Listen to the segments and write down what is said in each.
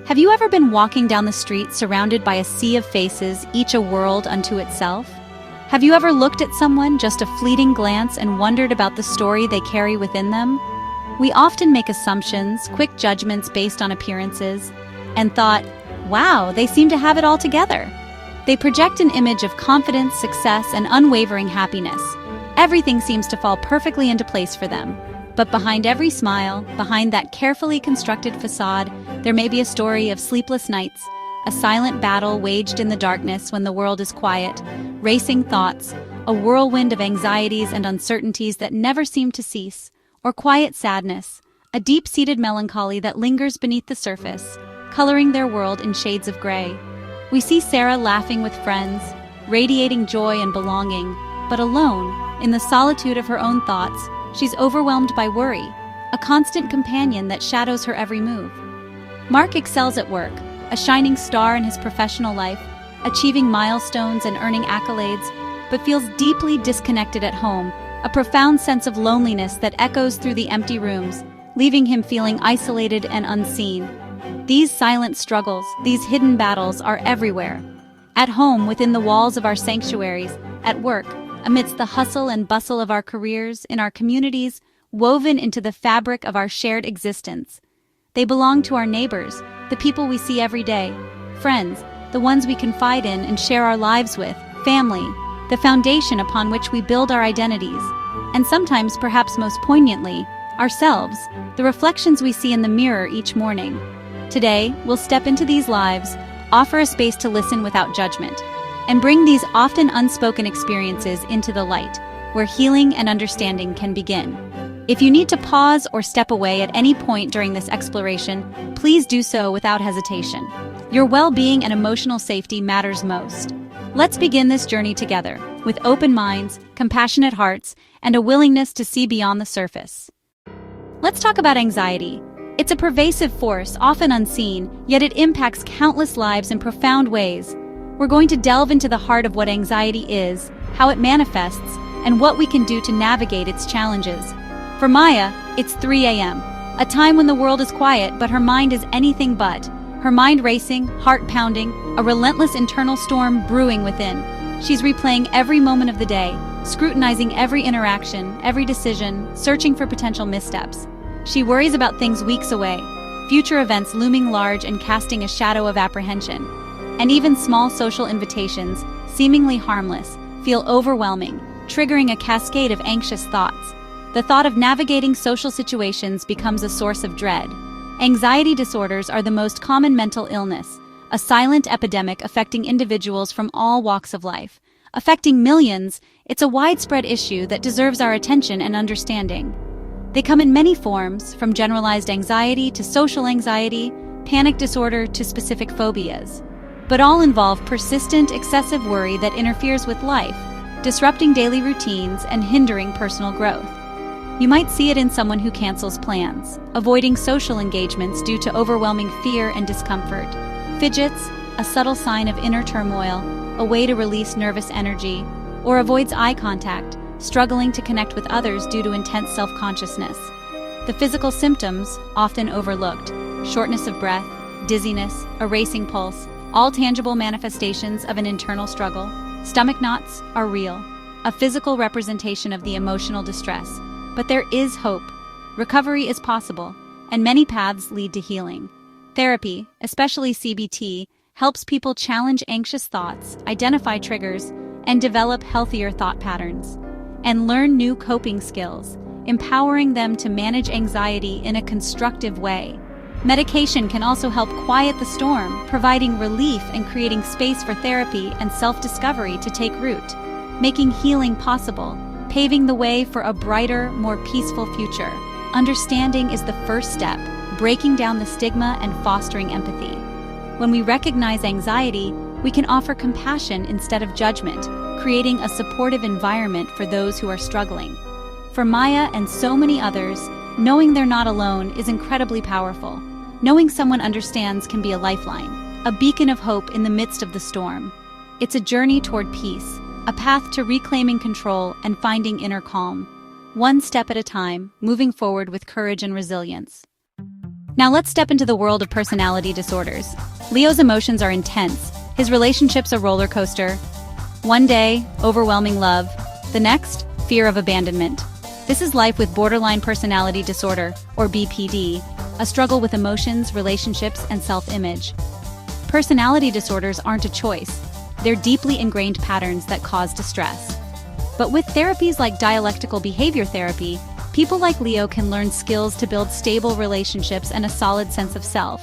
Have you ever been walking down the street surrounded by a sea of faces, each a world unto itself? Have you ever looked at someone, just a fleeting glance, and wondered about the story they carry within them? We often make assumptions, quick judgments based on appearances, and thought, wow, they seem to have it all together. They project an image of confidence, success, and unwavering happiness. Everything seems to fall perfectly into place for them. But behind every smile, behind that carefully constructed facade, there may be a story of sleepless nights, a silent battle waged in the darkness when the world is quiet, racing thoughts, a whirlwind of anxieties and uncertainties that never seem to cease, or quiet sadness, a deep-seated melancholy that lingers beneath the surface, coloring their world in shades of gray. We see Sarah laughing with friends, radiating joy and belonging, but alone, in the solitude of her own thoughts, she's overwhelmed by worry, a constant companion that shadows her every move. Mark excels at work, a shining star in his professional life, achieving milestones and earning accolades, but feels deeply disconnected at home, a profound sense of loneliness that echoes through the empty rooms, leaving him feeling isolated and unseen. These silent struggles, these hidden battles, are everywhere. At home, within the walls of our sanctuaries, at work, amidst the hustle and bustle of our careers, in our communities, woven into the fabric of our shared existence. They belong to our neighbors, the people we see every day, friends, the ones we confide in and share our lives with, family, the foundation upon which we build our identities, and sometimes, perhaps most poignantly, ourselves, the reflections we see in the mirror each morning. Today, we'll step into these lives, offer a space to listen without judgment, and bring these often unspoken experiences into the light, where healing and understanding can begin. If you need to pause or step away at any point during this exploration, please do so without hesitation. Your well-being and emotional safety matters most. Let's begin this journey together, with open minds, compassionate hearts, and a willingness to see beyond the surface. Let's talk about anxiety. It's a pervasive force, often unseen, yet it impacts countless lives in profound ways. We're going to delve into the heart of what anxiety is, how it manifests, and what we can do to navigate its challenges. For Maya, it's 3 a.m., a time when the world is quiet, but her mind is anything but. Her mind racing, heart pounding, a relentless internal storm brewing within. She's replaying every moment of the day, scrutinizing every interaction, every decision, searching for potential missteps. She worries about things weeks away, future events looming large and casting a shadow of apprehension. And even small social invitations, seemingly harmless, feel overwhelming, triggering a cascade of anxious thoughts. The thought of navigating social situations becomes a source of dread. Anxiety disorders are the most common mental illness, a silent epidemic affecting individuals from all walks of life. Affecting millions, it's a widespread issue that deserves our attention and understanding. They come in many forms, from generalized anxiety to social anxiety, panic disorder to specific phobias. But all involve persistent, excessive worry that interferes with life, disrupting daily routines and hindering personal growth. You might see it in someone who cancels plans, avoiding social engagements due to overwhelming fear and discomfort. Fidgets, a subtle sign of inner turmoil, a way to release nervous energy, or avoids eye contact, struggling to connect with others due to intense self-consciousness. The physical symptoms, often overlooked, shortness of breath, dizziness, a racing pulse, all tangible manifestations of an internal struggle. Stomach knots are real, a physical representation of the emotional distress. But there is hope. Recovery is possible, and many paths lead to healing. Therapy, especially CBT, helps people challenge anxious thoughts, identify triggers, and develop healthier thought patterns, and learn new coping skills, empowering them to manage anxiety in a constructive way. Medication can also help quiet the storm, providing relief and creating space for therapy and self-discovery to take root, making healing possible, paving the way for a brighter, more peaceful future. Understanding is the first step, breaking down the stigma and fostering empathy. When we recognize anxiety, we can offer compassion instead of judgment, creating a supportive environment for those who are struggling. For Maya and so many others, knowing they're not alone is incredibly powerful. Knowing someone understands can be a lifeline, a beacon of hope in the midst of the storm. It's a journey toward peace, a path to reclaiming control and finding inner calm. One step at a time, moving forward with courage and resilience. Now let's step into the world of personality disorders. Leo's emotions are intense, his relationship's a roller coaster. One day, overwhelming love. The next, fear of abandonment. This is life with borderline personality disorder, or BPD, a struggle with emotions, relationships, and self-image. Personality disorders aren't a choice. They're deeply ingrained patterns that cause distress. But with therapies like dialectical behavior therapy, people like Leo can learn skills to build stable relationships and a solid sense of self.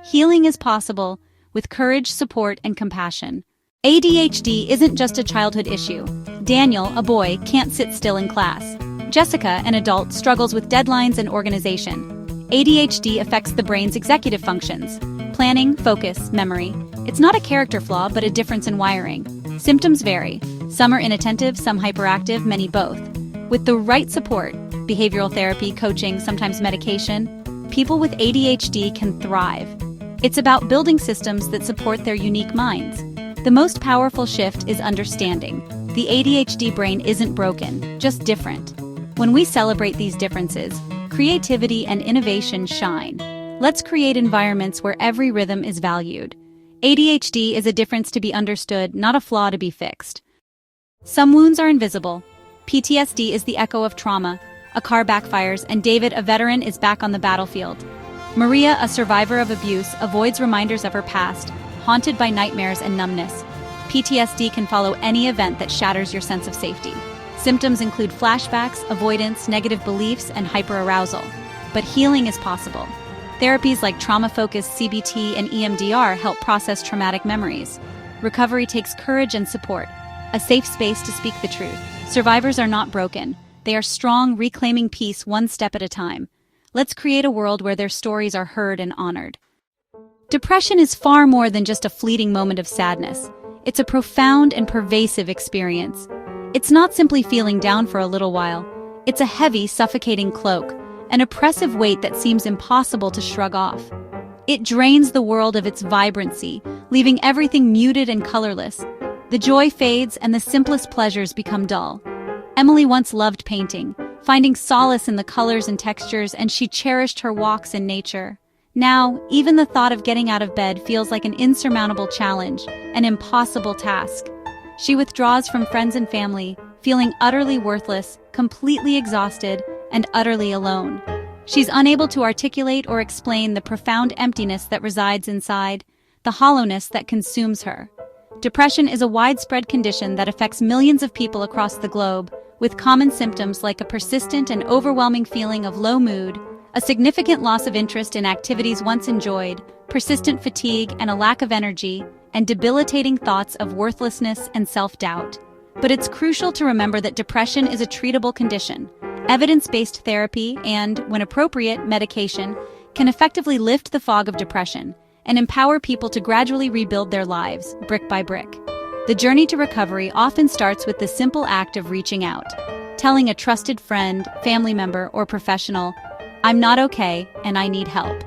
Healing is possible with courage, support, and compassion. ADHD isn't just a childhood issue. Daniel, a boy, can't sit still in class. Jessica, an adult, struggles with deadlines and organization. ADHD affects the brain's executive functions: planning, focus, memory. It's not a character flaw, but a difference in wiring. Symptoms vary. Some are inattentive, some hyperactive, many both. With the right support, behavioral therapy, coaching, sometimes medication, people with ADHD can thrive. It's about building systems that support their unique minds. The most powerful shift is understanding. The ADHD brain isn't broken, just different. When we celebrate these differences, creativity and innovation shine. Let's create environments where every rhythm is valued. ADHD is a difference to be understood, not a flaw to be fixed. Some wounds are invisible. PTSD is the echo of trauma. A car backfires, and David, a veteran, is back on the battlefield. Maria, a survivor of abuse, avoids reminders of her past, haunted by nightmares and numbness. PTSD can follow any event that shatters your sense of safety. Symptoms include flashbacks, avoidance, negative beliefs, and hyperarousal. But healing is possible. Therapies like trauma-focused CBT and EMDR help process traumatic memories. Recovery takes courage and support, a safe space to speak the truth. Survivors are not broken. They are strong, reclaiming peace one step at a time. Let's create a world where their stories are heard and honored. Depression is far more than just a fleeting moment of sadness. It's a profound and pervasive experience. It's not simply feeling down for a little while. It's a heavy, suffocating cloak, an oppressive weight that seems impossible to shrug off. It drains the world of its vibrancy, leaving everything muted and colorless. The joy fades and the simplest pleasures become dull. Emily once loved painting, finding solace in the colors and textures, and she cherished her walks in nature. Now, even the thought of getting out of bed feels like an insurmountable challenge, an impossible task. She withdraws from friends and family, feeling utterly worthless, completely exhausted, and utterly alone. She's unable to articulate or explain the profound emptiness that resides inside, the hollowness that consumes her. Depression is a widespread condition that affects millions of people across the globe, with common symptoms like a persistent and overwhelming feeling of low mood, a significant loss of interest in activities once enjoyed, persistent fatigue and a lack of energy, and debilitating thoughts of worthlessness and self-doubt. But it's crucial to remember that depression is a treatable condition. Evidence-based therapy and, when appropriate, medication can effectively lift the fog of depression and empower people to gradually rebuild their lives, brick by brick. The journey to recovery often starts with the simple act of reaching out, telling a trusted friend, family member, or professional, "I'm not okay and I need help."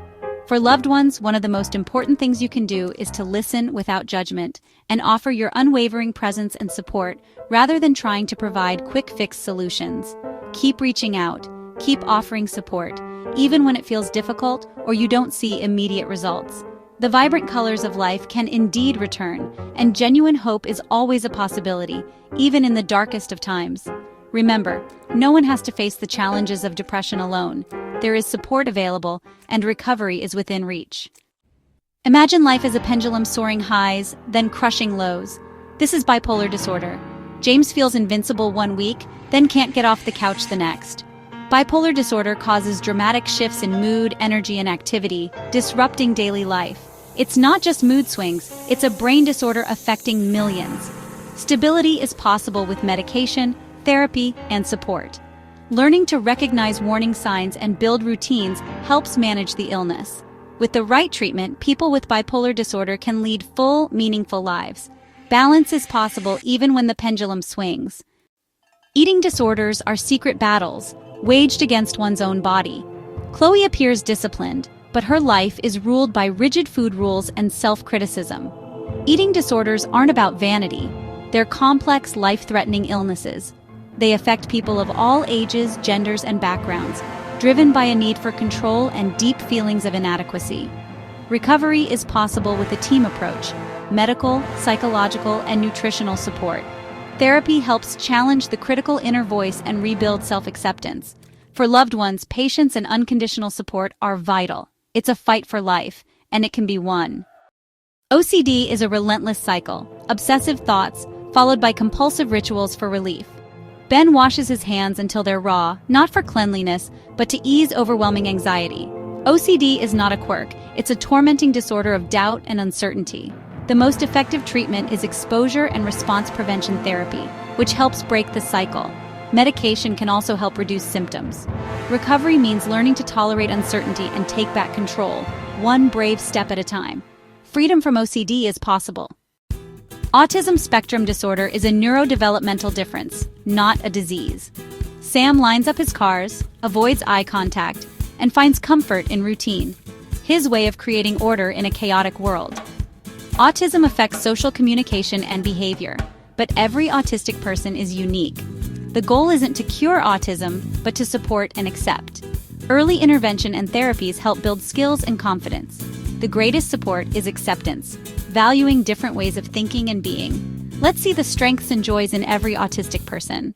For loved ones, one of the most important things you can do is to listen without judgment and offer your unwavering presence and support rather than trying to provide quick-fix solutions. Keep reaching out, keep offering support, even when it feels difficult or you don't see immediate results. The vibrant colors of life can indeed return, and genuine hope is always a possibility, even in the darkest of times. Remember, no one has to face the challenges of depression alone. There is support available, and recovery is within reach. Imagine life as a pendulum soaring highs, then crushing lows. This is bipolar disorder. James feels invincible one week, then can't get off the couch the next. Bipolar disorder causes dramatic shifts in mood, energy, and activity, disrupting daily life. It's not just mood swings, it's a brain disorder affecting millions. Stability is possible with medication, therapy, and support. Learning to recognize warning signs and build routines helps manage the illness. With the right treatment, people with bipolar disorder can lead full, meaningful lives. Balance is possible even when the pendulum swings. Eating disorders are secret battles, waged against one's own body. Chloe appears disciplined, but her life is ruled by rigid food rules and self-criticism. Eating disorders aren't about vanity. They're complex, life-threatening illnesses. They affect people of all ages, genders, and backgrounds, driven by a need for control and deep feelings of inadequacy. Recovery is possible with a team approach: medical, psychological, and nutritional support. Therapy helps challenge the critical inner voice and rebuild self-acceptance. For loved ones, patience and unconditional support are vital. It's a fight for life, and it can be won. OCD is a relentless cycle: obsessive thoughts, followed by compulsive rituals for relief. Ben washes his hands until they're raw, not for cleanliness, but to ease overwhelming anxiety. OCD is not a quirk, it's a tormenting disorder of doubt and uncertainty. The most effective treatment is exposure and response prevention therapy, which helps break the cycle. Medication can also help reduce symptoms. Recovery means learning to tolerate uncertainty and take back control, one brave step at a time. Freedom from OCD is possible. Autism spectrum disorder is a neurodevelopmental difference, not a disease. Sam lines up his cars, avoids eye contact, and finds comfort in routine. His way of creating order in a chaotic world. Autism affects social communication and behavior, but every autistic person is unique. The goal isn't to cure autism, but to support and accept. Early intervention and therapies help build skills and confidence. The greatest support is acceptance, valuing different ways of thinking and being. Let's see the strengths and joys in every autistic person.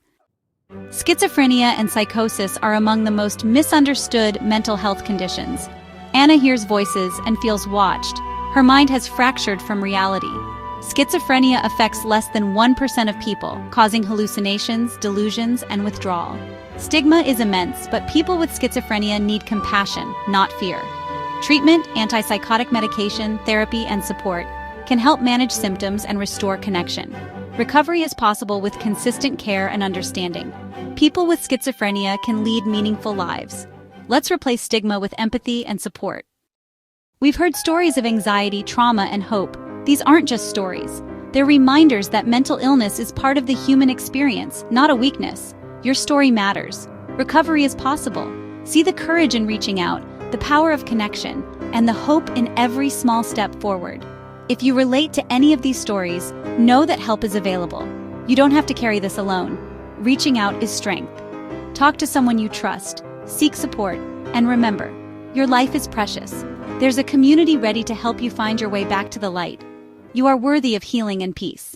Schizophrenia and psychosis are among the most misunderstood mental health conditions. Anna hears voices and feels watched. Her mind has fractured from reality. Schizophrenia affects less than 1% of people, causing hallucinations, delusions, and withdrawal. Stigma is immense, but people with schizophrenia need compassion, not fear. Treatment, antipsychotic medication, therapy, and support can help manage symptoms and restore connection. Recovery is possible with consistent care and understanding. People with schizophrenia can lead meaningful lives. Let's replace stigma with empathy and support. We've heard stories of anxiety, trauma, and hope. These aren't just stories. They're reminders that mental illness is part of the human experience, not a weakness. Your story matters. Recovery is possible. See the courage in reaching out, the power of connection, and the hope in every small step forward. If you relate to any of these stories, know that help is available. You don't have to carry this alone. Reaching out is strength. Talk to someone you trust, seek support, and remember, your life is precious. There's a community ready to help you find your way back to the light. You are worthy of healing and peace.